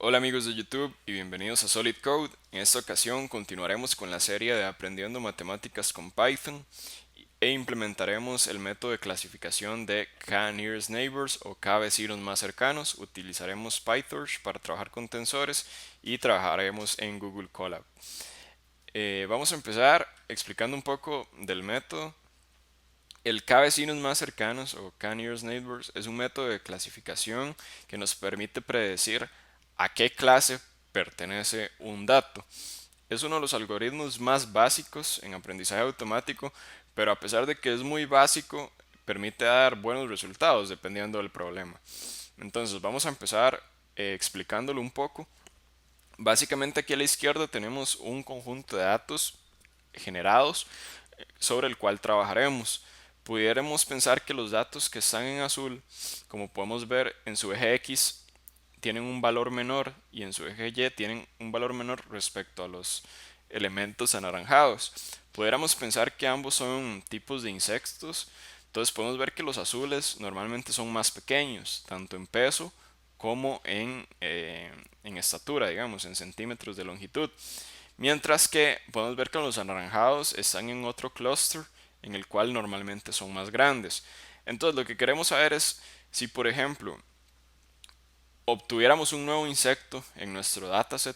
Hola amigos de YouTube y bienvenidos a Solid Code. En esta ocasión continuaremos con la serie de Aprendiendo Matemáticas con Python e implementaremos el método de clasificación de k-nearest neighbors o k-vecinos más cercanos. Utilizaremos PyTorch para trabajar con tensores y trabajaremos en Google Colab. Vamos a empezar explicando un poco del método. El k-vecinos más cercanos o k-nearest neighbors es un método de clasificación que nos permite predecir a qué clase pertenece un dato. Es uno de los algoritmos más básicos en aprendizaje automático, pero a pesar de que es muy básico, permite dar buenos resultados dependiendo del problema. Entonces vamos a empezar explicándolo un poco. Básicamente aquí a la izquierda tenemos un conjunto de datos generados sobre el cual trabajaremos. Pudiéramos pensar que los datos que están en azul, como podemos ver en su eje X, tienen un valor menor y en su eje Y tienen un valor menor respecto a los elementos anaranjados. Pudiéramos pensar que ambos son tipos de insectos, entonces podemos ver que los azules normalmente son más pequeños, tanto en peso como en estatura, digamos, en centímetros de longitud. Mientras que podemos ver que los anaranjados están en otro clúster en el cual normalmente son más grandes. Entonces lo que queremos saber es si, por ejemplo, obtuviéramos un nuevo insecto en nuestro dataset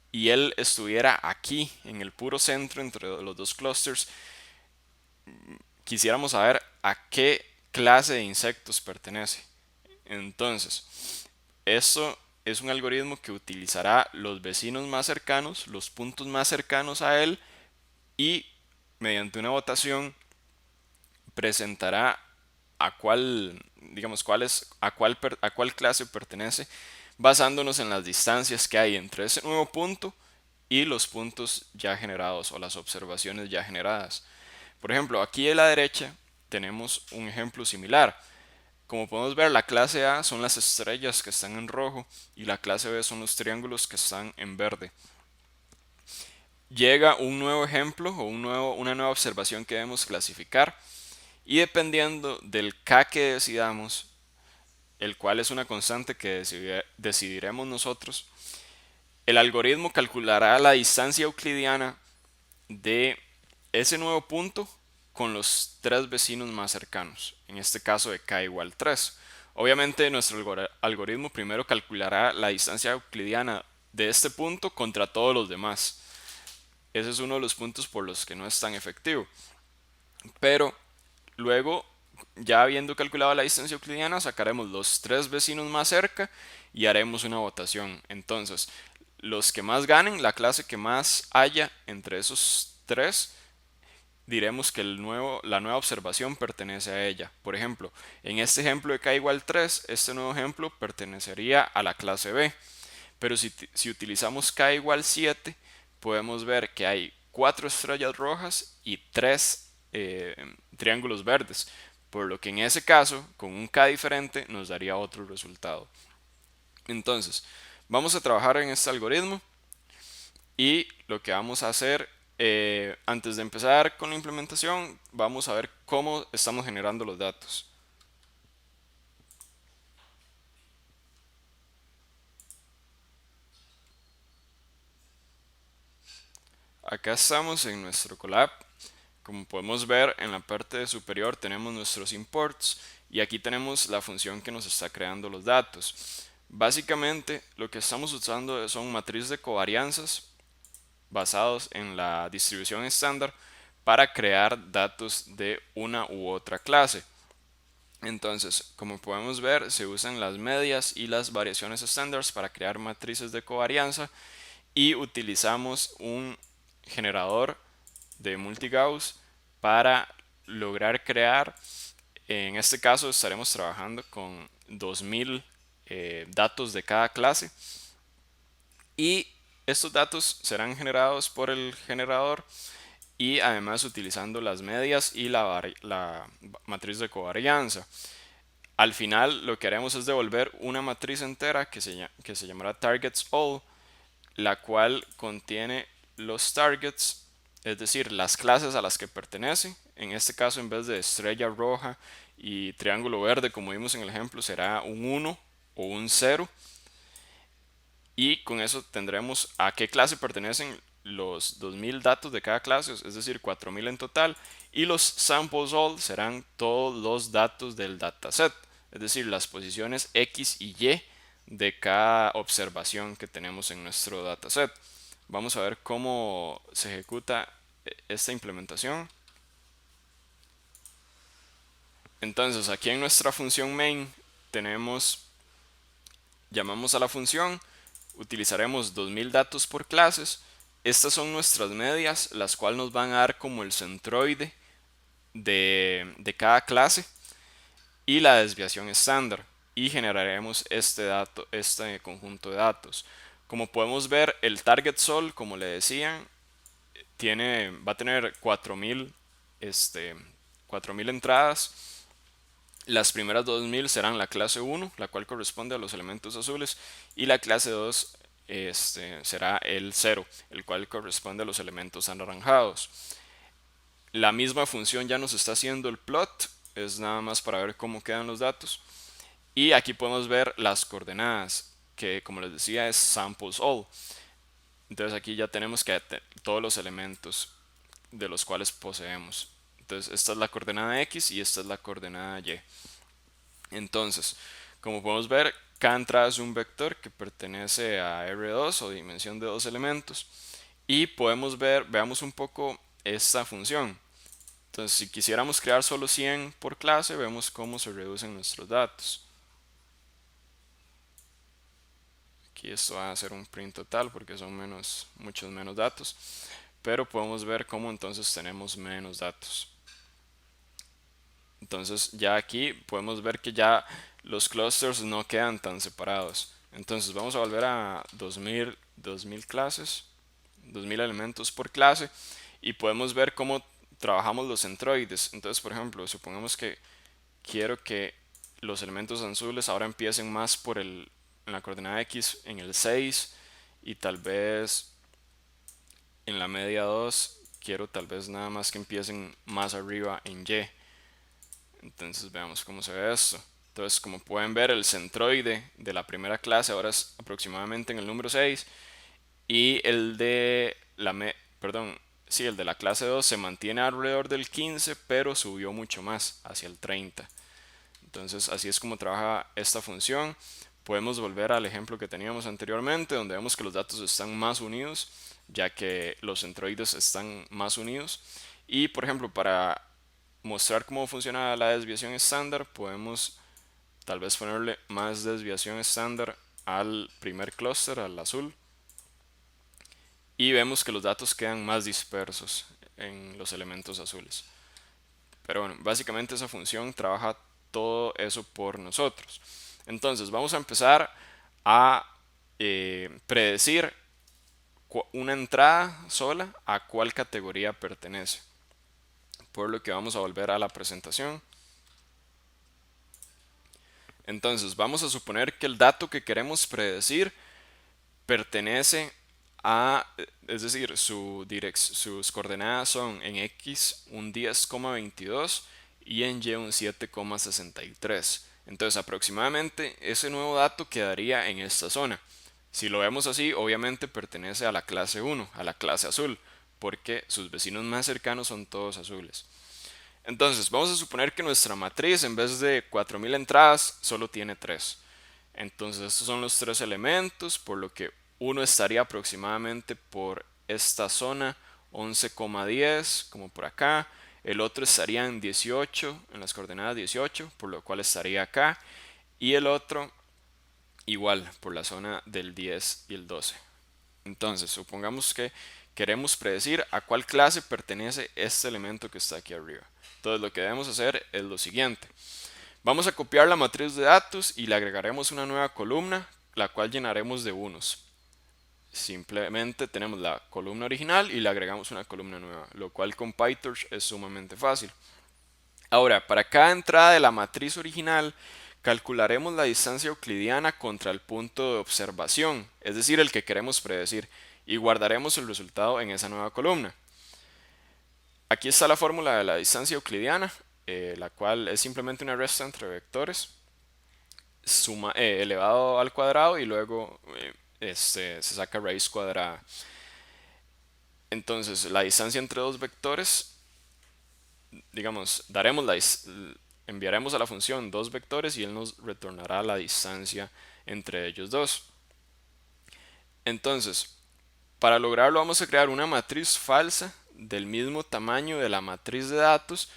y él estuviera aquí en el puro centro entre los dos clusters, quisiéramos saber a qué clase de insectos pertenece. Entonces, esto es un algoritmo que utilizará los vecinos más cercanos, los puntos más cercanos a él, y mediante una votación presentará a cuál, digamos, a cuál clase pertenece, basándonos en las distancias que hay entre ese nuevo punto y los puntos ya generados o las observaciones ya generadas. Por ejemplo, aquí a la derecha tenemos un ejemplo similar. Como podemos ver, la clase A son las estrellas que están en rojo y la clase B son los triángulos que están en verde. Llega un nuevo ejemplo o una nueva observación que debemos clasificar y dependiendo del k que decidamos, el cual es una constante que decidiremos nosotros, el algoritmo calculará la distancia euclidiana de ese nuevo punto con los tres vecinos más cercanos, en este caso de k igual 3. Obviamente nuestro algoritmo primero calculará la distancia euclidiana de este punto contra todos los demás. Ese es uno de los puntos por los que no es tan efectivo. Pero luego, ya habiendo calculado la distancia euclidiana, sacaremos los tres vecinos más cerca y haremos una votación. Entonces, los que más ganen, la clase que más haya entre esos tres, diremos que la nueva observación pertenece a ella. Por ejemplo, en este ejemplo de k igual 3, este nuevo ejemplo pertenecería a la clase B. Pero si utilizamos k igual 7, podemos ver que hay 4 estrellas rojas y 3 triángulos verdes. Por lo que en ese caso, con un k diferente, nos daría otro resultado. Entonces, vamos a trabajar en este algoritmo y lo que vamos a hacer antes de empezar con la implementación, vamos a ver cómo estamos generando los datos. Acá estamos en nuestro Colab. Como podemos ver en la parte superior tenemos nuestros imports y aquí tenemos la función que nos está creando los datos. Básicamente lo que estamos usando son matrices de covarianzas basados en la distribución estándar para crear datos de una u otra clase. Entonces, como podemos ver, se usan las medias y las variaciones estándares para crear matrices de covarianza y utilizamos un generador de multigauss para lograr crear, en este caso estaremos trabajando con 2000 datos de cada clase y estos datos serán generados por el generador y además utilizando las medias y la matriz de covarianza. Al final lo que haremos es devolver una matriz entera que se llamará targets all, la cual contiene los targets, es decir, las clases a las que pertenece. En este caso, en vez de estrella roja y triángulo verde, como vimos en el ejemplo, será un 1 o un 0. y con eso tendremos a qué clase pertenecen los 2000 datos de cada clase, es decir, 4000 en total, y los samples all serán todos los datos del dataset, es decir, las posiciones X y Y de cada observación que tenemos en nuestro dataset. Vamos a ver cómo se ejecuta esta implementación. Entonces, aquí en nuestra función main llamamos a la función, utilizaremos 2000 datos por clases. Estas son nuestras medias, las cuales nos van a dar como el centroide de cada clase y la desviación estándar. Y generaremos este conjunto de datos. Como podemos ver, el target sol, como le decían, va a tener 4000 4000 entradas. Las primeras 2000 serán la clase 1, la cual corresponde a los elementos azules, y la clase 2 será el 0, el cual corresponde a los elementos anaranjados. La misma función ya nos está haciendo el plot, es nada más para ver cómo quedan los datos. Y aquí podemos ver las coordenadas, que como les decía es samples all. Entonces aquí ya tenemos que todos los elementos de los cuales poseemos. Entonces esta es la coordenada X y esta es la coordenada Y. Entonces, como podemos ver, cada entrada es un vector que pertenece a R2 o dimensión de dos elementos. Y podemos ver, veamos un poco esta función. Entonces, si quisiéramos crear solo 100 por clase, vemos cómo se reducen nuestros datos. Aquí esto va a ser un print total porque son muchos menos datos. Pero podemos ver cómo entonces tenemos menos datos. Entonces ya aquí podemos ver que ya los clusters no quedan tan separados. Entonces vamos a volver a 2000 clases, 2000 elementos por clase y podemos ver cómo trabajamos los centroides. Entonces, por ejemplo, supongamos que quiero que los elementos azules ahora empiecen más en la coordenada X en el 6 y tal vez en la media 2 quiero tal vez nada más que empiecen más arriba en Y. Entonces veamos cómo se ve esto. Entonces, como pueden ver, el centroide de la primera clase ahora es aproximadamente en el número 6 y el de la clase 2 se mantiene alrededor del 15, pero subió mucho más, hacia el 30. Entonces, así es como trabaja esta función. Podemos volver al ejemplo que teníamos anteriormente, donde vemos que los datos están más unidos, ya que los centroides están más unidos. Y, por ejemplo, para mostrar cómo funciona la desviación estándar, podemos tal vez ponerle más desviación estándar al primer clúster, al azul, y vemos que los datos quedan más dispersos en los elementos azules. Pero bueno, básicamente esa función trabaja todo eso por nosotros. Entonces vamos a empezar a predecir una entrada sola a cuál categoría pertenece. Por lo que vamos a volver a la presentación. Entonces vamos a suponer que el dato que queremos predecir pertenece es decir, sus coordenadas son en X un 10,22 y en Y un 7,63. Entonces aproximadamente ese nuevo dato quedaría en esta zona. Si lo vemos así, obviamente pertenece a la clase 1, a la clase azul, porque sus vecinos más cercanos son todos azules. Entonces, vamos a suponer que nuestra matriz en vez de 4000 entradas solo tiene 3. Entonces, estos son los tres elementos, por lo que uno estaría aproximadamente por esta zona 11,10, como por acá. El otro estaría en 18, en las coordenadas 18, por lo cual estaría acá. Y el otro igual, por la zona del 10 y el 12. Entonces, supongamos que queremos predecir a cuál clase pertenece este elemento que está aquí arriba. Entonces, lo que debemos hacer es lo siguiente. Vamos a copiar la matriz de datos y le agregaremos una nueva columna, la cual llenaremos de unos. Simplemente tenemos la columna original y le agregamos una columna nueva, lo cual con PyTorch es sumamente fácil. Ahora, para cada entrada de la matriz original, calcularemos la distancia euclidiana contra el punto de observación, es decir, el que queremos predecir, y guardaremos el resultado en esa nueva columna. Aquí está la fórmula de la distancia euclidiana, la cual es simplemente una resta entre vectores elevado al cuadrado y luego se saca raíz cuadrada. Entonces, la distancia entre dos vectores, digamos, enviaremos a la función dos vectores y él nos retornará la distancia entre ellos dos. Entonces, para lograrlo vamos a crear una matriz falsa del mismo tamaño de la matriz de datos,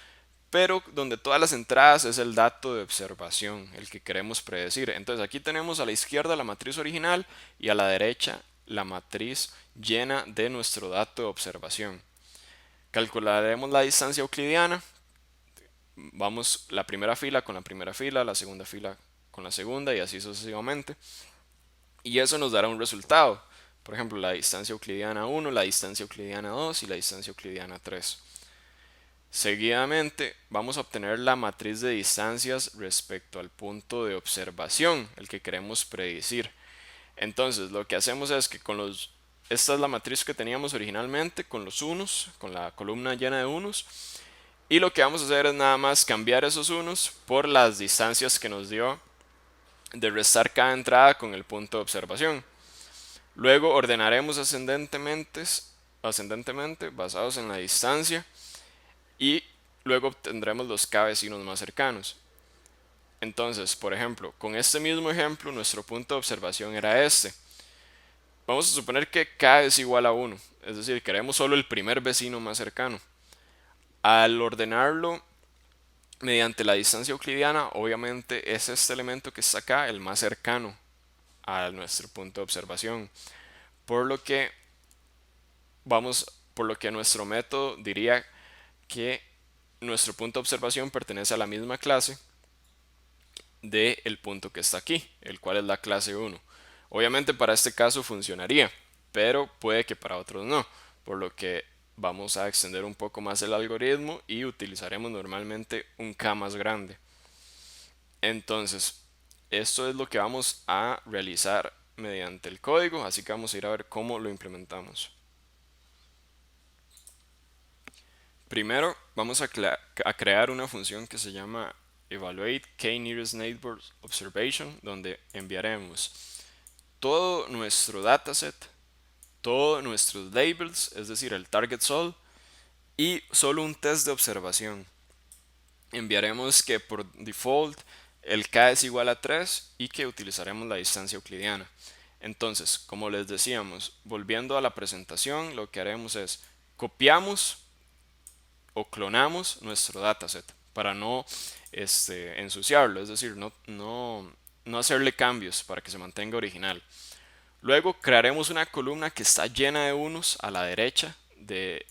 pero donde todas las entradas es el dato de observación, el que queremos predecir. Entonces aquí tenemos a la izquierda la matriz original y a la derecha la matriz llena de nuestro dato de observación. Calcularemos la distancia euclidiana. Vamos la primera fila con la primera fila, la segunda fila con la segunda y así sucesivamente. Y eso nos dará un resultado. Por ejemplo, la distancia euclidiana 1, la distancia euclidiana 2 y la distancia euclidiana 3. Seguidamente vamos a obtener la matriz de distancias respecto al punto de observación, el que queremos predecir. Entonces lo que hacemos es que esta es la matriz que teníamos originalmente con los unos, con la columna llena de unos. Y lo que vamos a hacer es nada más cambiar esos unos por las distancias que nos dio de restar cada entrada con el punto de observación. Luego ordenaremos ascendentemente basados en la distancia y luego obtendremos los k vecinos más cercanos. Entonces, por ejemplo, con este mismo ejemplo, nuestro punto de observación era este. Vamos a suponer que k es igual a 1, es decir, queremos solo el primer vecino más cercano. Al ordenarlo mediante la distancia euclidiana, obviamente es este elemento que está acá el más cercano a nuestro punto de observación. Por lo que nuestro método diría que nuestro punto de observación pertenece a la misma clase del punto que está aquí, el cual es la clase 1. Obviamente para este caso funcionaría, pero puede que para otros no, por lo que vamos a extender un poco más el algoritmo y utilizaremos normalmente un K más grande. Entonces, esto es lo que vamos a realizar mediante el código, así que vamos a ir a ver cómo lo implementamos. Primero vamos a crear una función que se llama evaluate k-nearest neighbor observation, donde enviaremos todo nuestro dataset, todos nuestros labels, es decir, el target sol, y solo un test de observación. Enviaremos que por default el k es igual a 3 y que utilizaremos la distancia euclidiana. Entonces, como les decíamos, volviendo a la presentación, lo que haremos es copiamos o clonamos nuestro dataset para no ensuciarlo, es decir, no hacerle cambios para que se mantenga original. Luego crearemos una columna que está llena de unos a la derecha de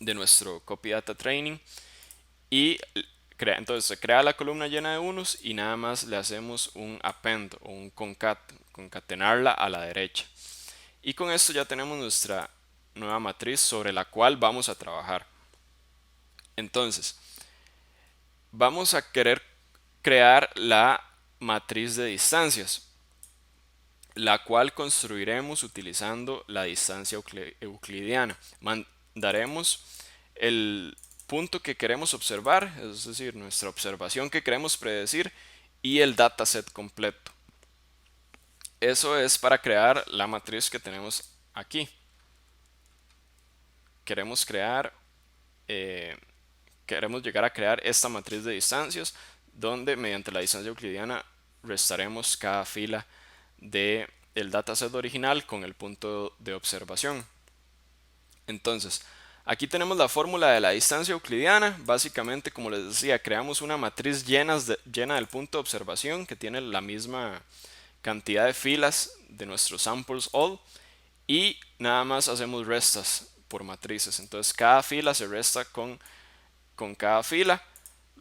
de nuestro copy data training y entonces se crea la columna llena de unos y nada más le hacemos un append o un concatenarla a la derecha. Y con esto ya tenemos nuestra nueva matriz sobre la cual vamos a trabajar. Entonces, vamos a querer crear la matriz de distancias, la cual construiremos utilizando la distancia euclidiana. Mandaremos el punto que queremos observar, es decir, nuestra observación que queremos predecir y el dataset completo. Eso es para crear la matriz que tenemos aquí. Queremos llegar a crear esta matriz de distancias donde mediante la distancia euclidiana restaremos cada fila del dataset original con el punto de observación. Entonces, aquí tenemos la fórmula de la distancia euclidiana. Básicamente, como les decía, creamos una matriz llena del punto de observación que tiene la misma cantidad de filas de nuestros samples all y nada más hacemos restas por matrices. Entonces, cada fila se resta con cada fila.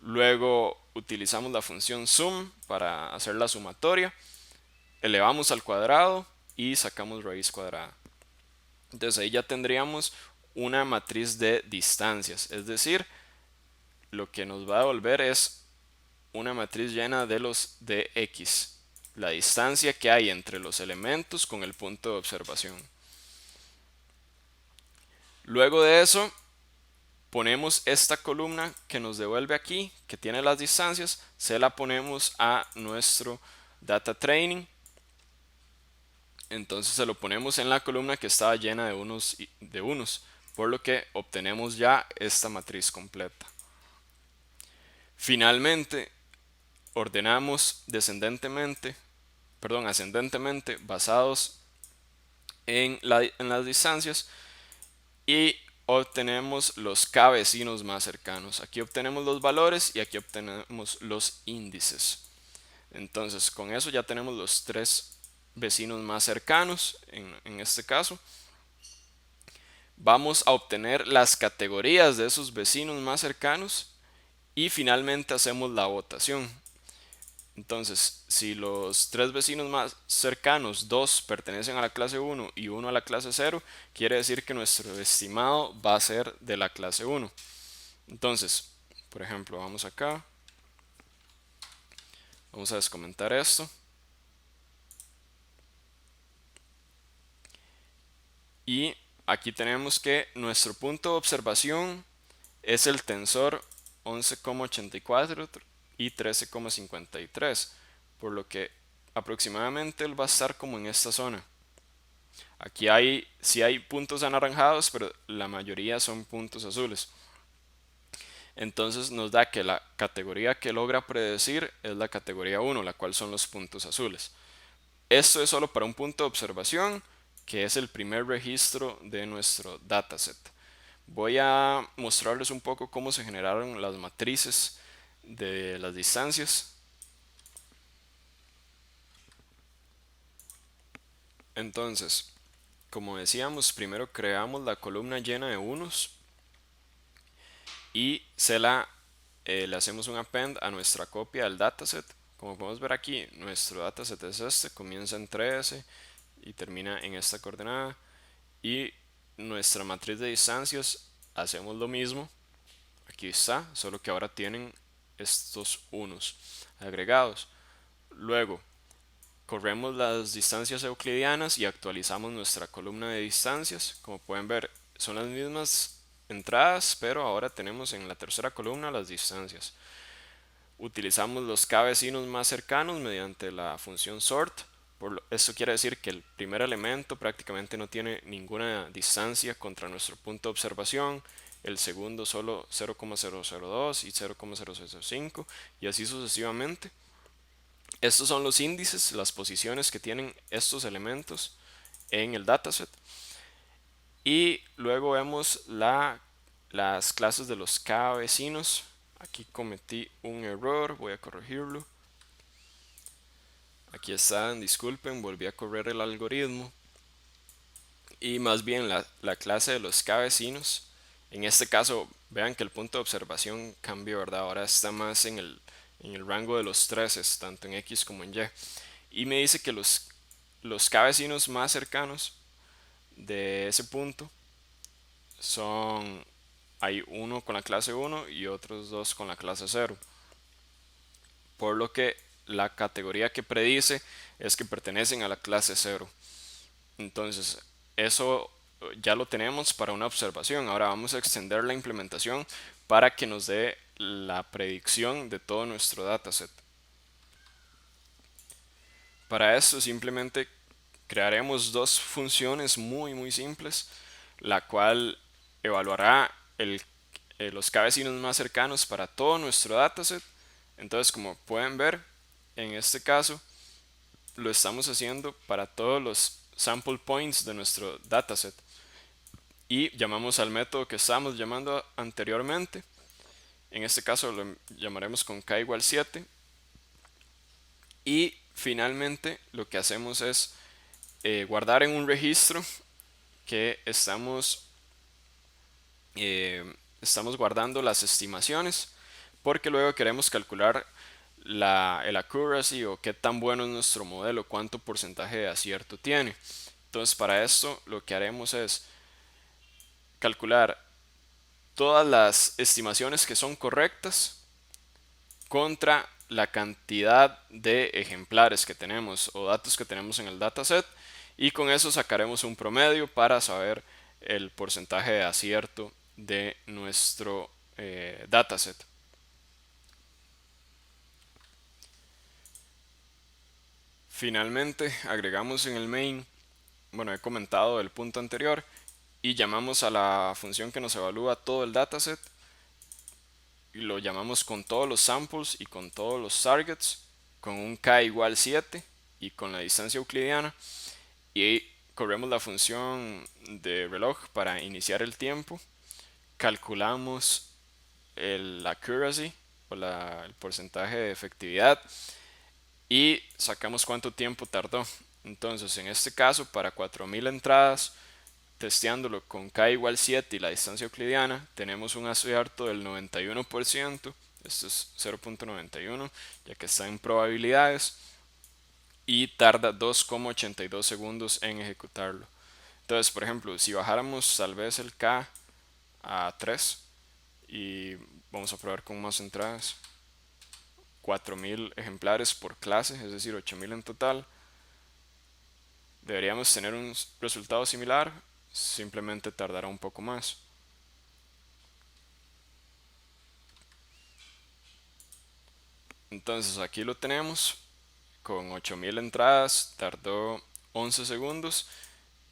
Luego utilizamos la función sum para hacer la sumatoria. Elevamos al cuadrado y sacamos raíz cuadrada. Entonces ahí ya tendríamos una matriz de distancias, es decir, lo que nos va a devolver es una matriz llena de los de x, la distancia que hay entre los elementos con el punto de observación. Luego de eso, ponemos esta columna que nos devuelve aquí, que tiene las distancias, se la ponemos a nuestro data training Entonces se lo ponemos en la columna que estaba llena de unos, por lo que obtenemos ya esta matriz completa. Finalmente, ordenamos ascendentemente basados en las distancias y obtenemos los k vecinos más cercanos. Aquí obtenemos los valores y aquí obtenemos los índices. Entonces con eso ya tenemos los tres vecinos más cercanos en este caso. Vamos a obtener las categorías de esos vecinos más cercanos y finalmente hacemos la votación. Entonces, si los tres vecinos más cercanos, dos pertenecen a la clase 1 y uno a la clase 0, quiere decir que nuestro estimado va a ser de la clase 1. Entonces, por ejemplo, vamos acá, vamos a descomentar esto. Y aquí tenemos que nuestro punto de observación es el tensor 11,84 y 13,53, por lo que aproximadamente él va a estar como en esta zona. Aquí sí hay puntos anaranjados, pero la mayoría son puntos azules. Entonces nos da que la categoría que logra predecir es la categoría 1, la cual son los puntos azules. Esto es solo para un punto de observación, que es el primer registro de nuestro dataset. Voy a mostrarles un poco cómo se generaron las matrices de las distancias. Entonces, como decíamos, primero creamos la columna llena de unos y le hacemos un append a nuestra copia del dataset. Como podemos ver aquí, nuestro dataset es este, comienza en 13 y termina en esta coordenada. Y nuestra matriz de distancias hacemos lo mismo. Aquí está, solo que ahora tienen estos unos agregados. Luego, corremos las distancias euclidianas y actualizamos nuestra columna de distancias. Como pueden ver, son las mismas entradas, pero ahora tenemos en la tercera columna las distancias. Utilizamos los k vecinos más cercanos mediante la función sort. Esto quiere decir que el primer elemento prácticamente no tiene ninguna distancia contra nuestro punto de observación, el segundo solo 0,002 y 0,005 y así sucesivamente. Estos son los índices, las posiciones que tienen estos elementos en el dataset. Y luego vemos las clases de los k vecinos. Aquí cometí un error, voy a corregirlo. Aquí están, disculpen, volví a correr el algoritmo. Y más bien la clase de los k vecinos. En este caso, vean que el punto de observación cambió, ¿verdad? Ahora está más en el rango de los 13, tanto en X como en Y. Y me dice que los k vecinos más cercanos de ese punto hay uno con la clase 1 y otros dos con la clase 0. Por lo que la categoría que predice es que pertenecen a la clase 0. Entonces, eso ya lo tenemos para una observación. Ahora vamos a extender la implementación para que nos dé la predicción de todo nuestro dataset. Para esto simplemente crearemos dos funciones muy simples, la cual evaluará los k vecinos más cercanos para todo nuestro dataset. Entonces, como pueden ver, en este caso lo estamos haciendo para todos los sample points de nuestro dataset y llamamos al método que estábamos llamando anteriormente. En este caso lo llamaremos con k igual 7 y finalmente lo que hacemos es guardar en un registro que estamos guardando las estimaciones, porque luego queremos calcular el accuracy o qué tan bueno es nuestro modelo, cuánto porcentaje de acierto tiene. Entonces para esto lo que haremos es calcular todas las estimaciones que son correctas contra la cantidad de ejemplares que tenemos o datos que tenemos en el dataset, y con eso sacaremos un promedio para saber el porcentaje de acierto de nuestro dataset. Finalmente agregamos en el main bueno, he comentado del punto anterior, y llamamos a la función que nos evalúa todo el dataset y lo llamamos con todos los samples y con todos los targets, con un k igual 7 y con la distancia euclidiana, y corremos la función de reloj para iniciar el tiempo, calculamos el accuracy o el porcentaje de efectividad y sacamos cuánto tiempo tardó. Entonces, en este caso, para 4000 entradas, testeándolo con k igual 7 y la distancia euclidiana, tenemos un acierto del 91%. Esto es 0.91, ya que está en probabilidades, y tarda 2,82 segundos en ejecutarlo. Entonces, por ejemplo, si bajáramos tal vez el k a 3 y vamos a probar con más entradas, 4000 ejemplares por clase, es decir, 8000 en total, deberíamos tener un resultado similar, simplemente tardará un poco más. Entonces aquí lo tenemos, con 8000 entradas tardó 11 segundos,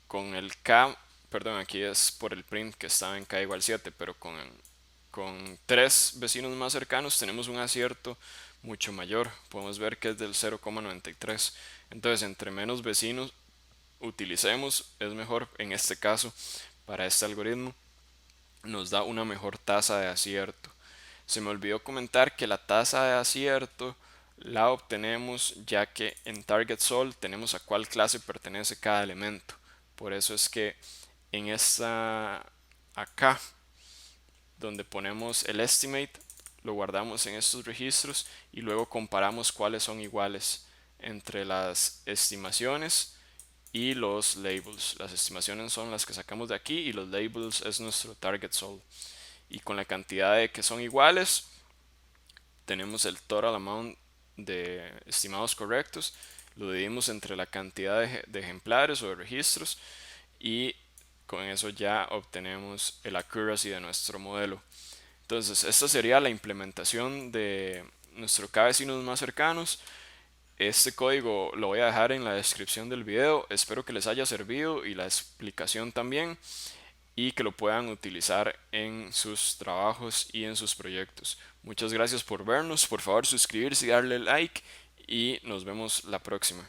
con el K, perdón, aquí es por el print que estaba en K igual 7, pero con 3 vecinos más cercanos tenemos un acierto mucho mayor, podemos ver que es del 0,93. Entonces, entre menos vecinos utilicemos, es mejor. En este caso, para este algoritmo, nos da una mejor tasa de acierto. Se me olvidó comentar que la tasa de acierto la obtenemos ya que en target sol tenemos a cuál clase pertenece cada elemento. Por eso es que en esta acá, donde ponemos el estimate, lo guardamos en estos registros y luego comparamos cuáles son iguales entre las estimaciones y los labels. Las estimaciones son las que sacamos de aquí y los labels es nuestro target sol. Y con la cantidad de que son iguales, tenemos el total amount de estimados correctos, lo dividimos entre la cantidad de ejemplares o de registros, y con eso ya obtenemos el accuracy de nuestro modelo. Entonces, esta sería la implementación de nuestro K vecinos más cercanos. Este código lo voy a dejar en la descripción del video. Espero que les haya servido y la explicación también, y que lo puedan utilizar en sus trabajos y en sus proyectos. Muchas gracias por vernos. Por favor, suscribirse y darle like, y nos vemos la próxima.